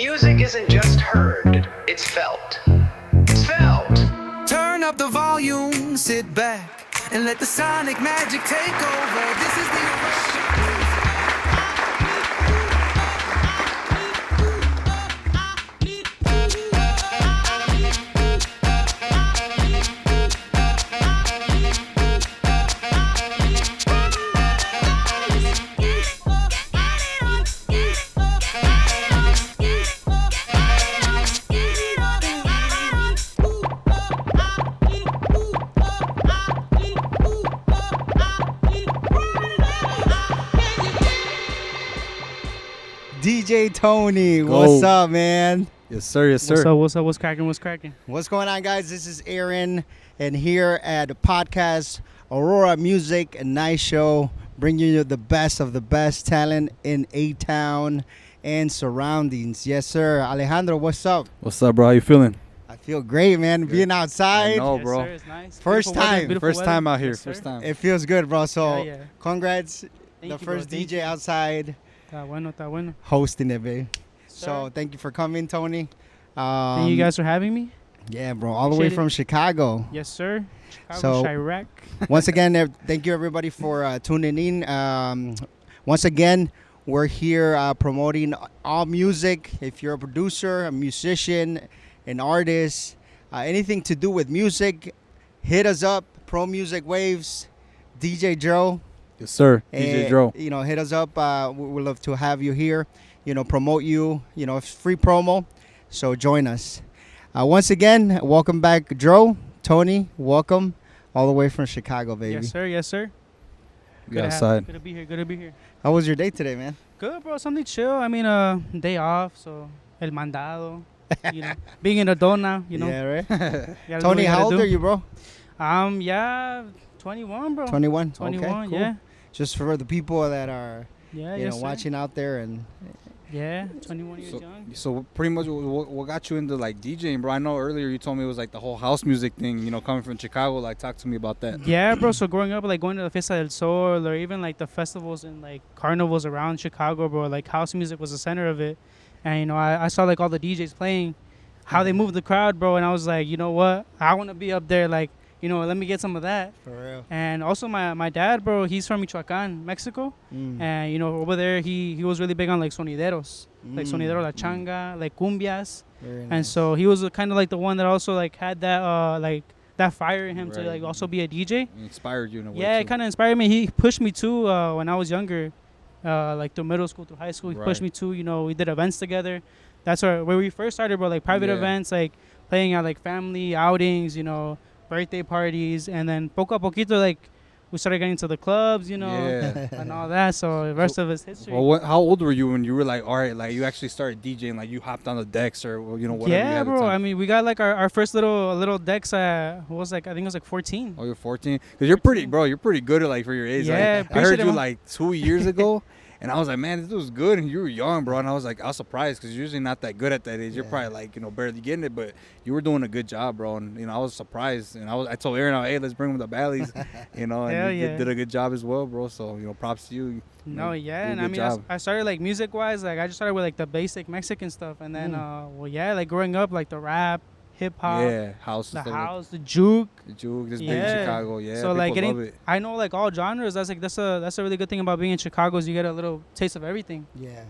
music isn't just heard, it's felt. It's felt. Turn up the volume, sit back, and let the sonic magic take over. This is the Aurora. DJ Tony, what's up, man? Yes, sir. Yes, sir. What's up? What's up? What's cracking? What's cracking? What's going on, guys? This is Aaron, and here at the podcast Aurora Music and Night Show, bringing you the best of the best talent in A-Town and surroundings. Yes, sir. Alejandro, what's up? What's up, bro? How you feeling? I feel great, man. Good. Being outside. I know, Yes, bro. sir, it's nice. First Beautiful time. weather, beautiful First weather. time out here. Yes, sir. First time. It feels good, bro. So, Yeah. congrats. Thank the you, bro. first Thank DJ you. outside Está bueno, está bueno. hosting it, babe. So, Sir. thank you for coming, Tony. Thank you guys for having me. Yeah, bro. All the way Appreciate it. from Chicago. Yes, sir. Chicago, So- Chirac. Once again, thank you everybody for tuning in. Once again, we're here promoting all music. If you're a producer, a musician, an artist, anything to do with music, hit us up. Pro Music Waves, DJ Joe. Yes, sir. DJ And, Dro. hit us up. We'd love to have you here. Promote you. It's free promo. So join us. Once again, welcome back, Joe. Tony, welcome. All the way from Chicago, baby. Yes, sir. Yes, sir. We Good to outside. Good to be here. Good to be here. How was your day today, man? Good, bro. Something chill. I mean, day off, so el mandado. Being an adult now, Yeah, right? gotta do what Tony, you how gotta old do. are you, bro? Yeah, 21, bro. 21. 21. Okay, cool. Yeah. Just for the people that are, Yeah. Yes, sir. watching out there and Yeah. 21 years So, young. so pretty much, what got you into like DJing, bro? I know earlier you told me it was like the whole house music thing. Coming from Chicago. Like, talk to me about that. Yeah, bro. So growing up, like going to the Fiesta del Sol or even like the festivals and like carnivals around Chicago, bro, like house music was the center of it. And, I saw like all the DJs playing, how they moved the crowd, bro. And I was like, you know what? I want to be up there. Like, let me get some of that. for real. And also my dad, bro, he's from Michoacan, Mexico. Mm. And, over there, he was really big on like sonideros, like sonidero la changa, like cumbias. Very And nice. so he was kind of like the one that also like had that that fire in him to Right. like also be a DJ. It inspired you in a way. Yeah, it too. kind of inspired me. He pushed me too when I was younger, like through middle school, through high school. He pushed Right. me too. We did events together. That's where we first started, bro. Like private Yeah. events, like playing at like family outings, birthday parties, and then poco a poquito, like we started getting to the clubs, Yeah. and all that. So the rest of it's history. Well, how old were you when you were like, all right, like you actually started DJing, like you hopped on the decks or whatever? you yeah, had at the bro. time? I mean, we got like our first little decks. I think it was like 14. Oh, you're 14? Because you're pretty, bro. You're pretty good at like for your age. Yeah, Like, I appreciate heard it, you man. like 2 years ago, and I was like, man, this was good. And you were young, bro. And I was surprised because you're usually not that good at that age. You're Yeah. probably like, barely getting it, but you were doing a good job, bro. And I was surprised. And I told Aaron, hey, let's bring him the Bally's, and Hell you yeah. did a good job as well, bro. So props to you. No, You yeah, did a and I good mean, job. I started like music wise, like I just started with like the basic Mexican stuff, and then like growing up, like the rap, hip hop, Yeah, house, the and stuff house, the juke. like the juke, this big in Yeah. Chicago. Yeah, So people like love it. I know like all genres. That's a really good thing about being in Chicago is you get a little taste of everything, Yeah.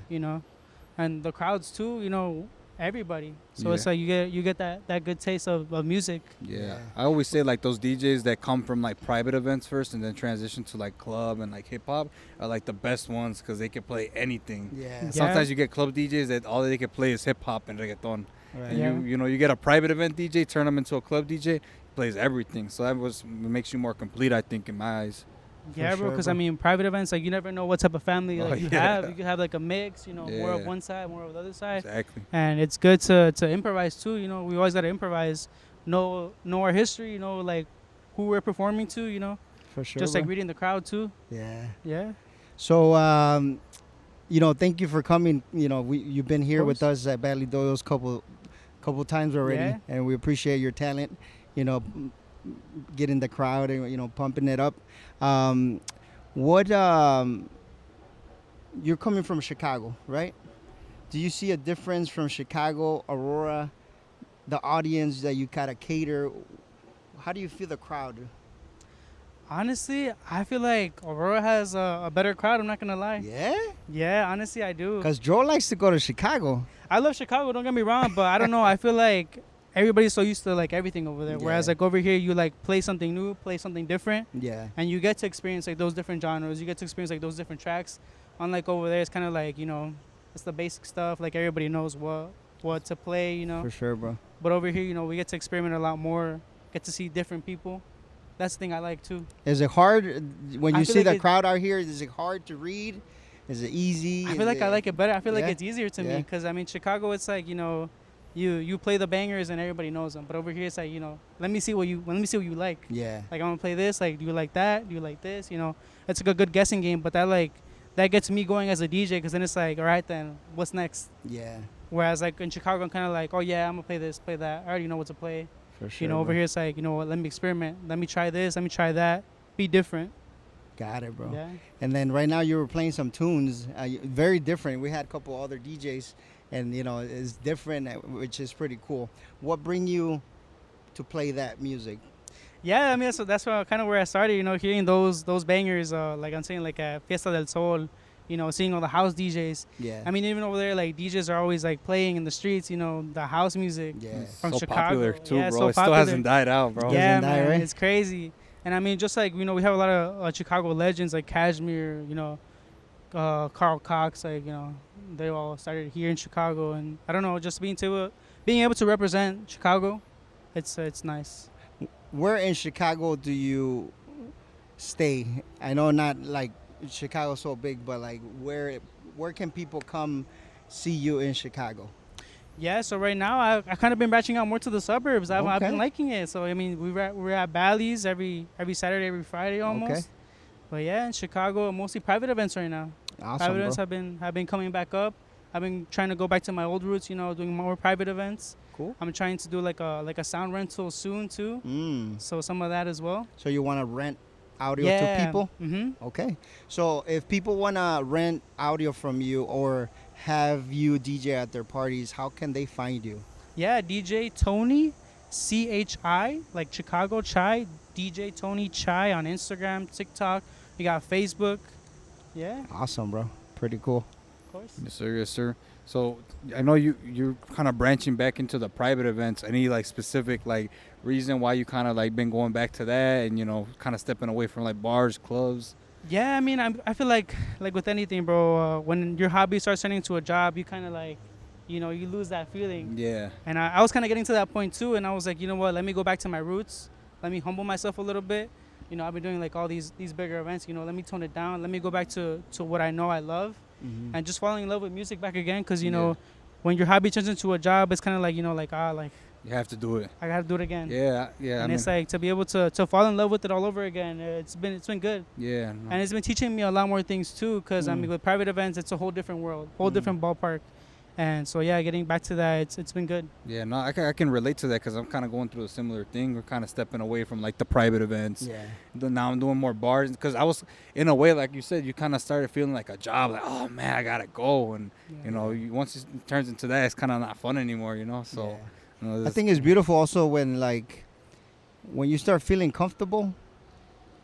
and the crowds too, everybody. So Yeah. it's like you get that good taste of music. Yeah. I always say like those DJs that come from like private events first and then transition to like club and like hip hop are like the best ones because they can play anything. Yeah. Yeah. Sometimes you get club DJs that all they can play is hip hop and reggaeton. Right. And Yeah. you get a private event DJ, turn them into a club DJ, plays everything. So makes you more complete, I think, in my eyes. Yeah, bro. sure, Because bro. I mean, private events, like you never know what type of family Oh, like, you yeah. have. You could have like a mix, more of Yeah. one side, more of the other side. Exactly. And it's good to improvise too. We always gotta improvise. Know our history. Like who we're performing to. For sure. Just like bro. reading the crowd too. Yeah. Yeah. So, thank you for coming. You've been here with course. us at Badly Doyle's couple times already, Yeah. and we appreciate your talent. Getting the crowd and pumping it up. What you're coming from Chicago, right? Do you see a difference from Chicago, Aurora, the audience that you kind of cater? How do you feel the crowd? Honestly, I feel like Aurora has a better crowd. I'm not gonna lie. Yeah? Yeah, honestly, I do. Because Joe likes to go to Chicago. I love Chicago. Don't get me wrong, but I don't know. I feel like everybody's so used to like everything over there. Whereas Yeah. like over here, you like play something new, play something different, Yeah. and you get to experience like those different genres. You get to experience like those different tracks. Unlike over there, it's kind of like it's the basic stuff. Like everybody knows what to play. For sure, bro. But over here, we get to experiment a lot more. Get to see different people. That's the thing I like too. Is it hard when I you feel see like the it- crowd out here? Is it hard to read? Is it easy? I Is feel like I like it better. I feel like Yeah? it's easier to me Yeah. because I mean Chicago, it's like you play the bangers and everybody knows them. But over here, it's like let me see what you like. Yeah. Like I'm gonna play this. Like do you like that? Do you like this? It's like a good guessing game. But that gets me going as a DJ because then it's like, all right, then what's next? Yeah. Whereas like in Chicago, I'm kind of like, oh yeah, I'm gonna play this, play that. I already know what to play. For sure. Over bro. here, it's like, what? Let me experiment. Let me try this. Let me try that. Be different. Got it, bro. Yeah. And then right now you were playing some tunes, very different. We had a couple other DJs, and it's different, which is pretty cool. What bring you to play that music? Yeah, I mean that's kind of where I started. Hearing those bangers. Like I'm saying, like at Fiesta del Sol. Seeing all the house DJs. Yeah. I mean, even over there, like DJs are always like playing in the streets. The house music. Yeah. From so Chicago. popular too, Yeah, bro. so It still popular. hasn't died out, bro. Yeah, Doesn't die, man, right? it's crazy. And I mean, just like we have a lot of Chicago legends like Cashmere, Carl Cox, like they all started here in Chicago, and I don't know, just being able to represent Chicago, it's nice. Where in Chicago do you stay? I know not like Chicago's so big, but like where can people come see you in Chicago? Yeah, so right now I kind of been branching out more to the suburbs. I've Okay. been liking it. So I mean, we're at Bally's every Saturday, every Friday almost. Okay. But yeah, in Chicago, mostly private events right now. Awesome, Private bro. events have been coming back up. I've been trying to go back to my old roots, doing more private events. Cool. I'm trying to do like a sound rental soon too. So some of that as well. So you want to rent audio Yeah. to people? Mm-hmm. Okay. So if people want to rent audio from you or have you DJ at their parties, how can they find you? Yeah, DJ Tony, CHI, like Chicago Chai, DJ Tony Chai on Instagram, TikTok. You got Facebook. Yeah, Awesome, bro. Pretty cool. of course. Yes, sir. Yes, sir. So I know you're kind of branching back into the private events. Any like specific like reason why you kind of like been going back to that and kind of stepping away from like bars, clubs? Yeah, I mean, I feel like with anything, bro, when your hobby starts turning into a job, you kind of like, you lose that feeling. Yeah. And I was kind of getting to that point too, and I was like, you know what, let me go back to my roots. Let me humble myself a little bit. I've been doing like all these bigger events, let me tone it down. Let me go back to what I know I love. And just falling in love with music back again, because Yeah. when your hobby turns into a job, it's kind of like You have to do it. I gotta do it again. Yeah. Yeah. And it's like to be able to fall in love with it all over again. It's been good, Yeah. No. and it's been teaching me a lot more things too. Because I mean, with private events, it's a whole different world, whole different ballpark. And so yeah, getting back to that, it's been good. Yeah, no, I can relate to that because I'm kind of going through a similar thing. We're kind of stepping away from like the private events. Yeah. Now I'm doing more bars because I was, in a way, like you said, you kind of started feeling like a job, like, oh man, I gotta go, and once it turns into that, it's kind of not fun anymore, So Yeah. I think it's beautiful also when you start feeling comfortable,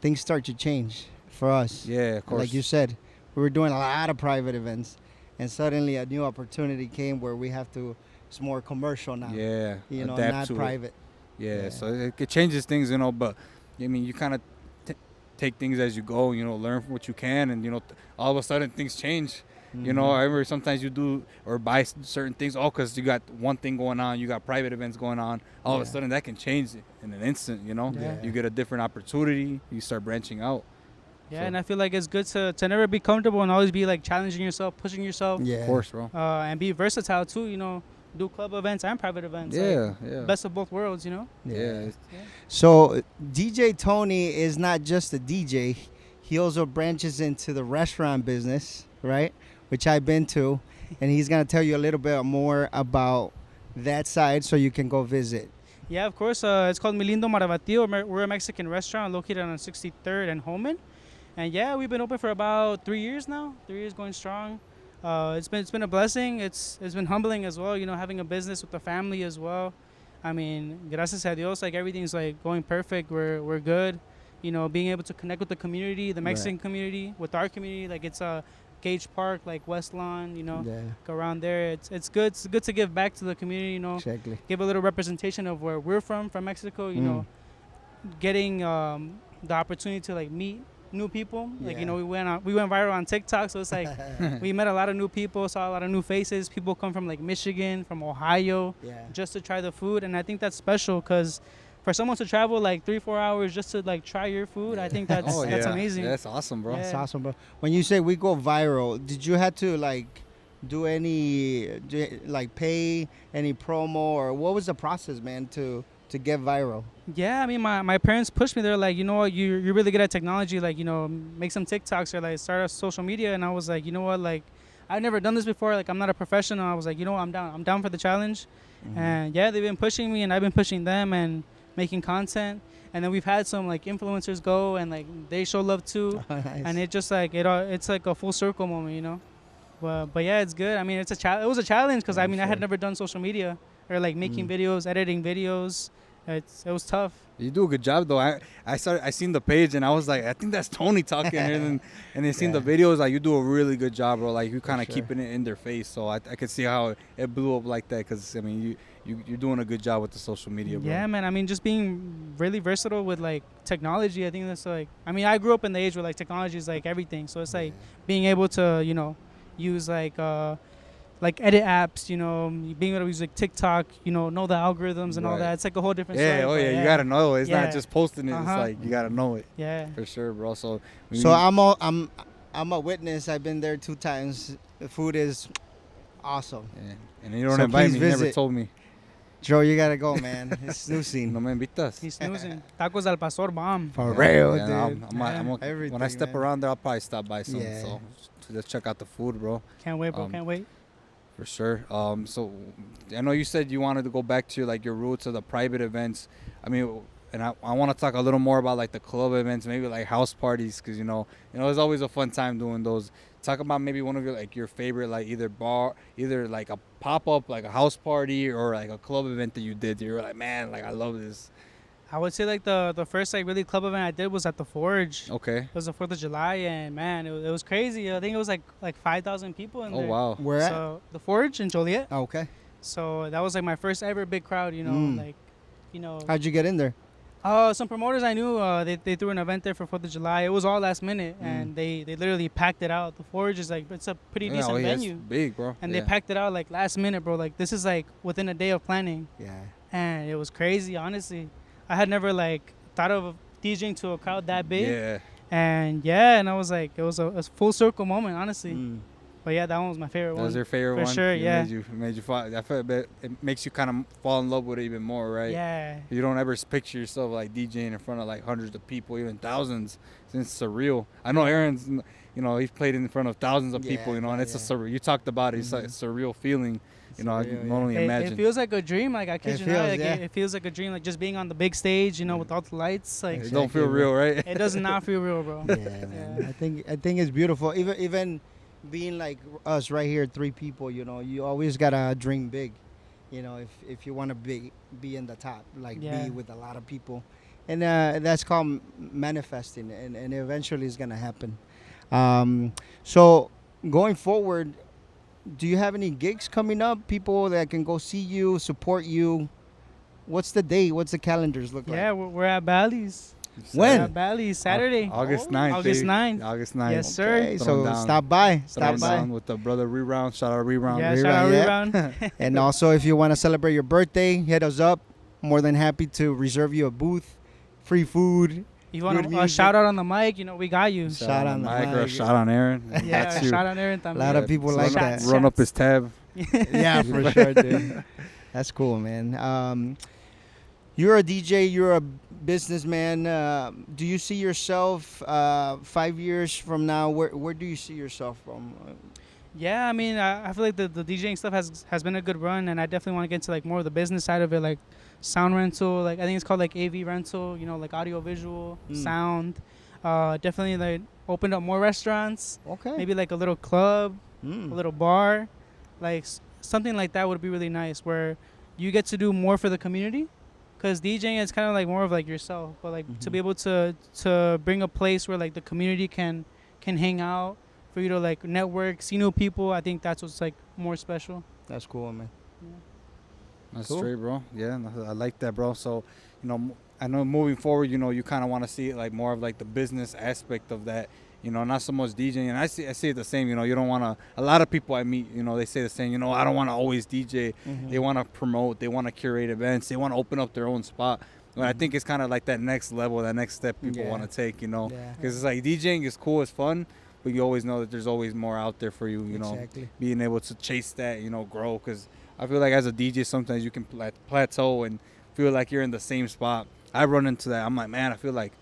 things start to change for us. yeah, of course. Like you said, we were doing a lot of private events, and suddenly a new opportunity came where we have to. It's more commercial now. Yeah, Not to it. private. Yeah, Yeah. so it changes things, but I mean, you kind of take things as you go, learn what you can, and all of a sudden things change. I remember sometimes you do or buy certain things, because you got one thing going on, you got private events going on. All of a Yeah. sudden that can change in an instant. Yeah. You get a different opportunity, you start branching out. Yeah, So- and I feel like it's good to never be comfortable and always be like challenging yourself, pushing yourself, Yeah. Of course, bro. and be versatile too. Do club events and private events. like, Yeah. best of both worlds. Yeah. So DJ Tony is not just a DJ. He also branches into the restaurant business, right? Which I've been to. And he's going to tell you a little bit more about that side so you can go visit. Yeah, of course. It's called Mi Lindo Marabatío. We're a Mexican restaurant located on 63rd and Holman. And yeah, we've been open for about 3 years now. 3 years going strong. It's been a blessing. It's been humbling as well. You know, having a business with the family as well. I mean, gracias a Dios, like everything's like going perfect. We're good. You know, being able to connect with the community, the Mexican community, with our community, like it's Gage Park, like West Lawn. You know, Yeah, go around there. It's good. It's good to give back to the community. You know, exactly. give a little representation of where we're from Mexico. You Mm. know, getting the opportunity to like meet new people. Like, Yeah. you know, we went viral on TikTok, so it's like we met a lot of new people, saw a lot of new faces. People come from like Michigan, from Ohio, Yeah. just to try the food, and I think that's special because for someone to travel like 3-4 hours just to like try your food, I think that's Oh, that's yeah. amazing. Yeah, that's awesome, bro. Yeah. That's awesome, bro. When you say we go viral, did you have to like do any like pay any promo, or what was the process, man, to get viral? Yeah, I mean, my parents pushed me. They're like, you know what, you're really good at technology. Like, you know, make some TikToks or like start a social media. And I was like, you know what, like I've never done this before. Like, I'm not a professional. I was like, you know what, I'm down. I'm down for the challenge. And yeah, they've been pushing me, and I've been pushing them and making content. And then we've had some like influencers go and like they show love too. Nice. And it just like it's like a full circle moment, you know. But yeah, it's good. I mean, it was a challenge because I mean I had never done social media or like making videos, editing videos. It was tough. You do a good job though. I seen the page and I was like, I think that's Tony talking. and then seen the videos. Like, you do a really good job, bro. Like, you kind of sure. keeping it in their face. So I could see how it blew up like that. Because I mean, you're doing a good job with the social media, bro. Yeah, man. I mean, just being really versatile with like technology. I think that's like. I mean, I grew up in the age where like technology is like everything. So it's like being able to, you know, use like edit apps, you know, being able to use like TikTok, you know the algorithms and all Right. that. It's like a whole different Yeah, story. oh but yeah, you gotta know. It's Yeah. not just posting it. It's Uh-huh. like you gotta know it Yeah. for sure, bro. So I'm a witness. I've been there 2 times. The food is awesome. yeah. And you don't So invite please me. You never visit. told me. Joe, you gotta go, man. It's new scene. No me invitas. He's snoozing. Tacos al pastor, bomb. For Yeah, real, yeah, dude. when Everything, I step man. around there, I'll probably stop by some. Yeah. So let's check out the food, bro. Can't wait, bro. Um, Can't wait. For sure. So I know you said you wanted to go back to like your roots of the private events. I mean, and I want to talk a little more about like the club events, maybe like house parties, because you know it's always a fun time doing those. Talk about maybe one of your favorite like either like a pop up like a house party or like a club event that you did. You were like, man, like I love this. I would say like the first like really club event I did was at the Forge. Okay. It was the 4th of July, and man, it was crazy. I think it was like 5,000 people in Oh there. wow. Where at? So the Forge in Joliet. Oh, okay. So that was like my first ever big crowd. You know, like, you know. How'd you get in there? Some promoters I knew, they threw an event there for 4th of July. It was all last minute, and they literally packed it out. The Forge is like, it's a pretty Yeah, decent oh, yeah, it's venue. big, bro. And Yeah. they packed it out like last minute, bro. Like, this is like within a day of planning. Yeah. And it was crazy, honestly. I had never like thought of DJing to a crowd that big. Yeah. And I was like, it was a full circle moment, honestly. Mm. But yeah, that one was my favorite That one. was your favorite For one. sure, It yeah. made you fall. I feel it makes you kind of fall in love with it even more, right? Yeah. You don't ever picture yourself like DJing in front of like hundreds of people, even thousands. It's surreal. I know Aaron's, he's played in front of thousands of people, and it's a surreal. You talked about it. It's like a surreal feeling. I Surreal, can only imagine. It feels like a dream. Like, I kid It you not. feels, Like, yeah. it feels like a dream. Like, just being on the big stage, with all the lights. Like, It don't feel real, right? it does not feel real, bro. Yeah, man. I think it's beautiful. Even being like us right here, 3 people. You always gotta dream big. If you want to be in the top, like Yeah. be with a lot of people, and that's called manifesting, and eventually it's gonna happen. So going forward, do you have any gigs coming up? People that can go see you, support you. What's the date? What's the calendars look Yeah, like? we're at Bally's. When? We're at Bally's Saturday. August Oh. 9th. August baby. 9th. August 9th. Yes, sir. Okay, Throw so 'em down. stop by. Throw Stop 'em by. down with the brother Reround. Shout out Reround. Yeah, Rebound, shout out yeah. Rebound. And also, if you want to celebrate your birthday, hit us up. More than happy to reserve you a booth, free food. You want Good a music. shout out on the mic? We got you. Shout on the Mike or a mic. shout on Aaron. Yeah, That's you. shout out Aaron. A lot of people like that. Shots. Run up his tab. Yeah, for sure, dude. That's cool, man. You're a DJ. You're a businessman. Do you see yourself 5 years from now? Where do you see yourself from? Yeah, I mean, I feel like the DJing stuff has been a good run, and I definitely want to get into like more of the business side of it, like sound rental. Like, I think it's called like AV rental. Like audio visual sound. Definitely like opened up more restaurants, Okay. maybe like a little club, Mm. a little bar, like something like that would be really nice, where you get to do more for the community. Because DJing is kind of like more of like yourself, but like to be able to bring a place where like the community can hang out, for you to like network, see new people. I think that's what's like more special. That's cool, man. That's Cool. straight, bro. Yeah, no, I like that, bro. So, I know moving forward, you kind of want to see it like more of like the business aspect of that. Not so much DJing. And I see it the same. You don't want to. A lot of people I meet, they say the same. I don't want to always DJ. They want to promote. They want to curate events. They want to open up their own spot. But I think it's kind of like that next level, that next step people Yeah. want to take. Yeah. Because it's like DJing is cool, it's fun, but you always know that there's always more out there for you. Exactly. Being able to chase that, grow. Because I feel like as a DJ, sometimes you can plateau and feel like you're in the same spot. I run into that. I'm like, man, I feel like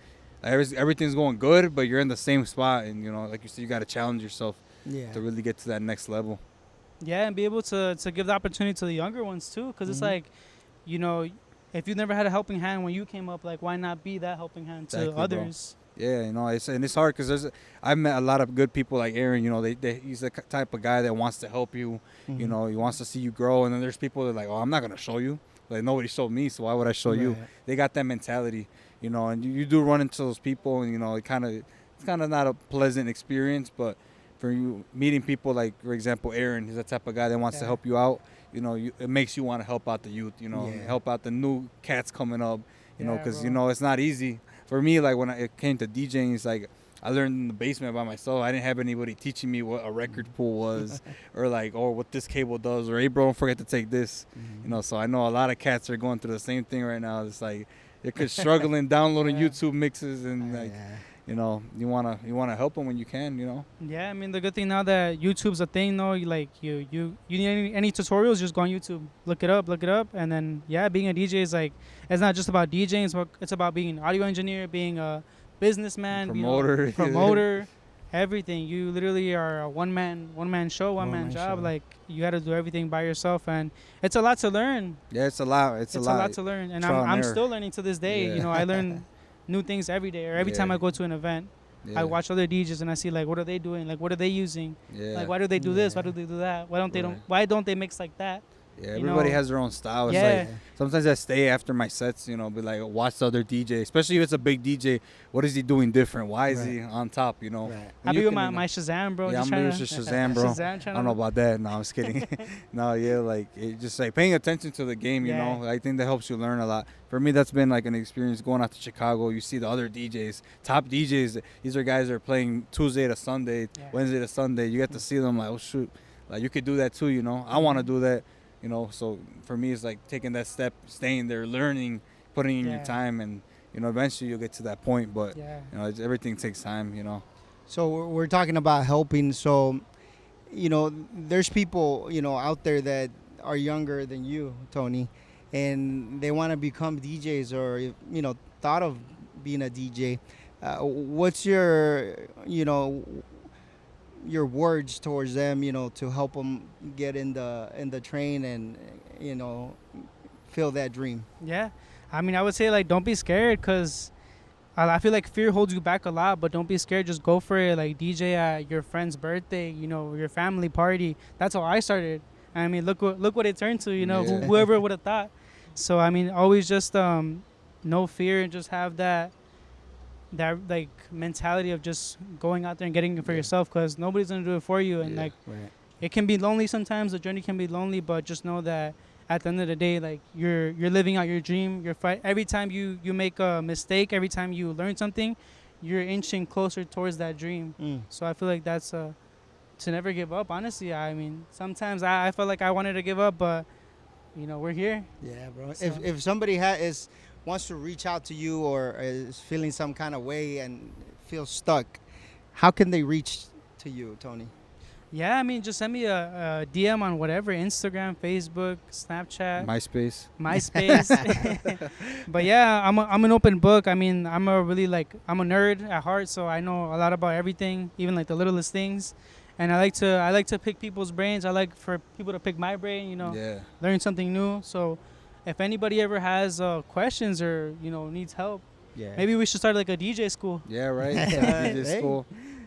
everything's going good, but you're in the same spot. And, like you said, you got to challenge yourself Yeah. to really get to that next level. Yeah, and be able to give the opportunity to the younger ones too, because it's like, if you never had a helping hand when you came up, like why not be that helping hand to Exactly, bro. others? Yeah, it's hard because I've met a lot of good people like Aaron. He's the type of guy that wants to help you. He wants to see you grow. And then there's people that are like, oh, I'm not gonna show you. Like nobody showed me, so why would I show you? Right. They got that mentality, and you do run into those people, and it's kind of not a pleasant experience. But for you meeting people like, for example, Aaron, he's the type of guy that wants to Yeah. help you out. It makes you want to help out the youth. Yeah. Help out the new cats coming up. Yeah, Because bro. it's not easy. For me, like when it came to DJing, it's like I learned in the basement by myself. I didn't have anybody teaching me what a record pool was, or what this cable does, or hey, bro, don't forget to take this. So I know a lot of cats are going through the same thing right now. It's like they're struggling downloading Yeah. YouTube mixes, and like Yeah. you wanna help them when you can. Yeah, I mean the good thing now that YouTube's a thing, though, you need any tutorials, just go on YouTube, look it up, and then being a DJ is like, it's not just about DJing, it's about being an audio engineer, being a businessman, Promoter. promoter, everything. You literally are a one man show, one man One-man job. show. Like you got to do everything by yourself, and it's a lot to learn. Yeah, it's a lot. It's a lot to learn, and Trial and I'm error. still learning to this day. Yeah. I learn new things every day, or every time Yeah. I go to an event. Yeah. I watch other DJs and I see like what are they doing, like what are they using, Yeah. like why do they do this, why Yeah. do they do that, Right. why don't they mix like that? Yeah, you everybody know, has their own style. It's yeah. like sometimes I stay after my sets, be like watch the other DJ, especially if it's a big DJ. What is he doing different? Why is he on top? Right. I You be with can, my Shazam, bro. Yeah, just I'm trying doing to- Shazam, bro. Shazam I trying don't know to- about that. No, I'm just kidding. No, yeah, like it just like paying attention to the game. Yeah. I think that helps you learn a lot. For me, that's been like an experience going out to Chicago. You see the other DJs, top DJs. These are guys that are playing Tuesday to Sunday, Yeah. Wednesday to Sunday. You get to see them like, oh shoot, like you could do that too. I want to do that. So for me, it's like taking that step, staying there, learning, putting in your Yeah. time, and eventually you'll get to that point. But Yeah. everything takes time. So we're talking about helping. So, there's people, out there that are younger than you, Tony, and they want to become DJs or, thought of being a DJ. What's your words towards them, to help them get in the train and, feel that dream? Yeah, I mean I would say like don't be scared, because I feel like fear holds you back a lot, but don't be scared. Just go for it. Like DJ at your friend's birthday, your family party. That's how I started. I mean, look what it turned to. Yeah. Whoever would have thought. So I mean, always just no fear, and just have that like mentality of just going out there and getting it for yourself, because nobody's gonna do it for you. And Yeah. like Right. it can be lonely sometimes. The journey can be lonely, but just know that at the end of the day, like you're living out your dream. Every time you make a mistake, every time you learn something, you're inching closer towards that dream. So I feel like that's to never give up. Honestly, I mean, sometimes I felt like I wanted to give up, but we're here. Yeah, bro. So- If somebody wants to reach out to you or is feeling some kind of way and feels stuck, how can they reach to you, Tony? Yeah, I mean, just send me a DM on whatever, Instagram, Facebook, Snapchat, MySpace. MySpace. But yeah, I'm an open book. I mean, I'm a nerd at heart, so I know a lot about everything, even like the littlest things. And I like to pick people's brains. I like for people to pick my brain, Yeah. learn something new. So if anybody ever has questions or needs help, Yeah. maybe we should start like a DJ school. Yeah, right. Hey. DJ school.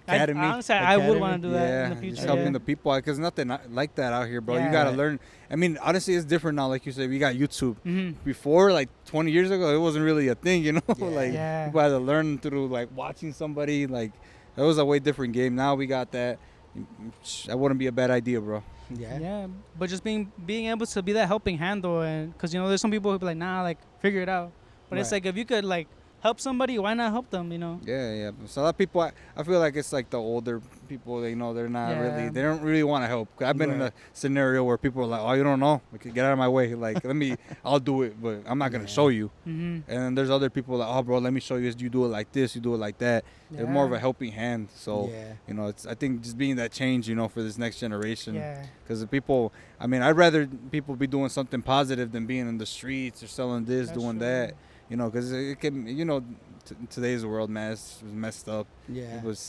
academy. Honestly, I would Academy? want to do that in Yeah, the just future. helping Yeah. the people out because nothing like that out here, bro. Yeah. You gotta Right. learn. I mean, honestly, it's different now. Like you said, we got YouTube. Mhm. Before, like 20 years ago, it wasn't really a thing, you know. Yeah. Like Yeah. people had to learn through like watching somebody. Like that was a way different game. Now we got that. That wouldn't be a bad idea, bro. Yeah. Yeah, but just being able to be that helping hand though, and because there's some people who be like, nah, like figure it out. But it's Right. like if you could like help somebody, why not help them? Yeah. So a lot of people, I feel like it's like the older people. They're not Yeah. really. They don't really want to help. I've been in Right. a scenario where people are like, "Oh, you don't know? Okay, get out of my way. Like, I'll do it, but I'm not gonna Yeah. show you." Mm-hmm. And then there's other people like, "Oh, bro, let me show you. You do it like this. You do it like that." They're more of a helping hand. So Yeah. it's I think just being that change, for this next generation. Yeah. Because the people, I'd rather people be doing something positive than being in the streets or selling this, That's doing true. that. Because it can, today's world, man, it's messed up. Yeah. It was,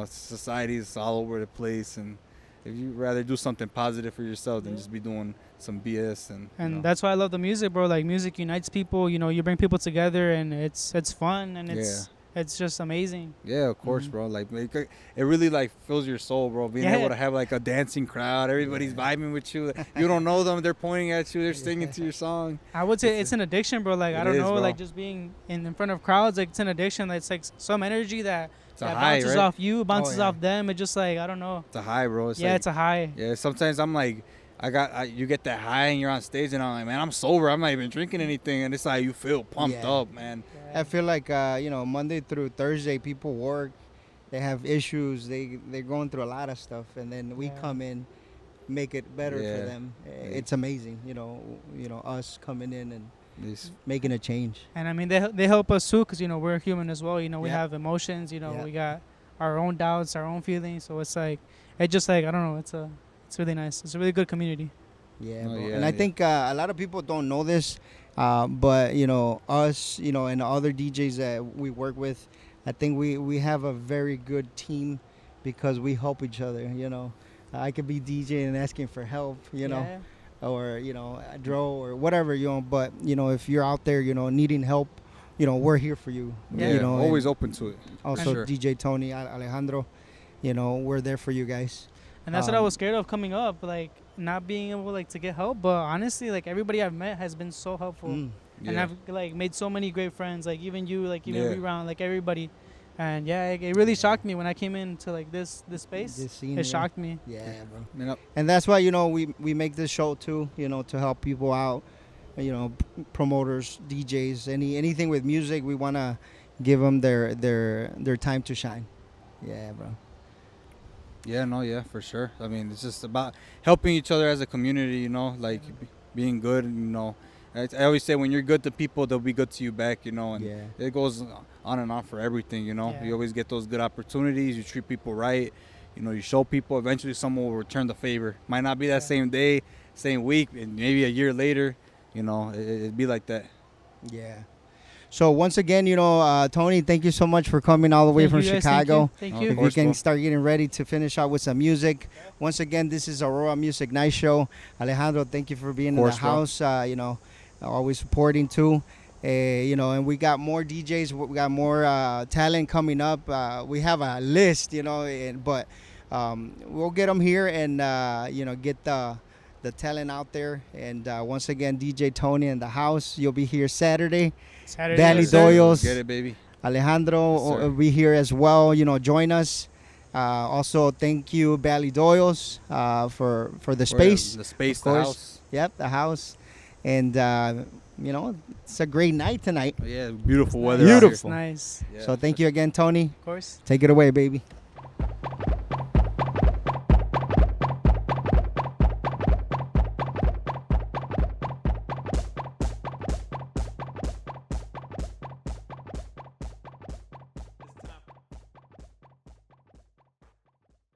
society is all over the place, and if you rather do something positive for yourself than Yeah. just be doing some BS And that's why I love the music, bro. Like music unites people. You bring people together, and it's fun, and it's just amazing. yeah, of course, Mhm. bro. Like it really like fills your soul, bro. Being Yeah. able to have like a dancing crowd, everybody's vibing with you. You don't know them, they're pointing at you, they're singing to your song. I would say it's an addiction, bro. Like I It don't is, know, bro. like just being in front of crowds, like it's an addiction. Like, it's like some energy that It's a high, bounces right? off you, bounces yeah. off them. It's just like I don't know. It's a high, bro. It's Yeah, like, it's a high. yeah. Sometimes I'm like, you get that high and you're on stage and I'm like, man, I'm sober. I'm not even drinking anything, and it's like you feel pumped Yeah. up, man. I feel like Monday through Thursday people work, they have issues, they're going through a lot of stuff, and then we Yeah. come in, make it better Yeah. for them. It's amazing, us coming in and This- making a change. And I mean, they help us too, cause we're human as well. We Yeah. have emotions. Yeah. We got our own doubts, our own feelings. So it's like, it's just like I don't know. It's really nice. It's a really good community. Yeah, Oh, bro. yeah, And I yeah. think a lot of people don't know this, but us, and the other DJs that we work with, I think we have a very good team because we help each other. I could be DJing and asking for help, Yeah. or Dro or whatever, But if you're out there, needing help, we're here for you. Yeah. You know, and always open to it. also sure. DJ Tony, Alejandro, we're there for you guys. And that's what I Um, was scared of coming up, like not being able like to get help. But honestly, like everybody I've met has been so helpful, and Yeah. I've like made so many great friends. Like even you, like even Yeah. Reround, like everybody. And yeah, it really shocked me when I came into like this space. This scene, It yeah. shocked me. Yeah, bro. I And that's why we make this show too, to help people out, promoters, DJs, anything with music. We want to give them their time to shine. Yeah, bro. Yeah, no, yeah, for sure. It's just about helping each other as a community, like being good, I always say when you're good to people, they'll be good to you back, and Yeah. it goes on and on for everything, Yeah. You always get those good opportunities, you treat people right, you show people, eventually someone will return the favor. Might not be that Yeah. same day, same week, and maybe a year later, it'd be like that. Yeah. So once again, Tony, thank you so much for coming all the way Thank from you guys, Chicago. Thank Of you. If course, you can bro. start getting ready to finish out with some music. Once again, this is Aurora Music Night Show. Alejandro, thank you for being course, in the bro. house. Always supporting too. And we got more DJs. We got more talent coming up. We have a list, but we'll get them here and get the talent out there. And once again, DJ Tony in the house. You'll be here Saturday. Saturday. Danny yes, sir. Doyos. Get it, baby. Alejandro Yes, sir. will be here as well. Join us. Also, thank you, Bally Doyos, for the space. The space, of the course. house. Yep, the house. And it's a great night tonight. Yeah, beautiful Nice. weather. Beautiful. Out here. Nice. Yeah. So thank you again, Tony. Of course. Take it away, baby.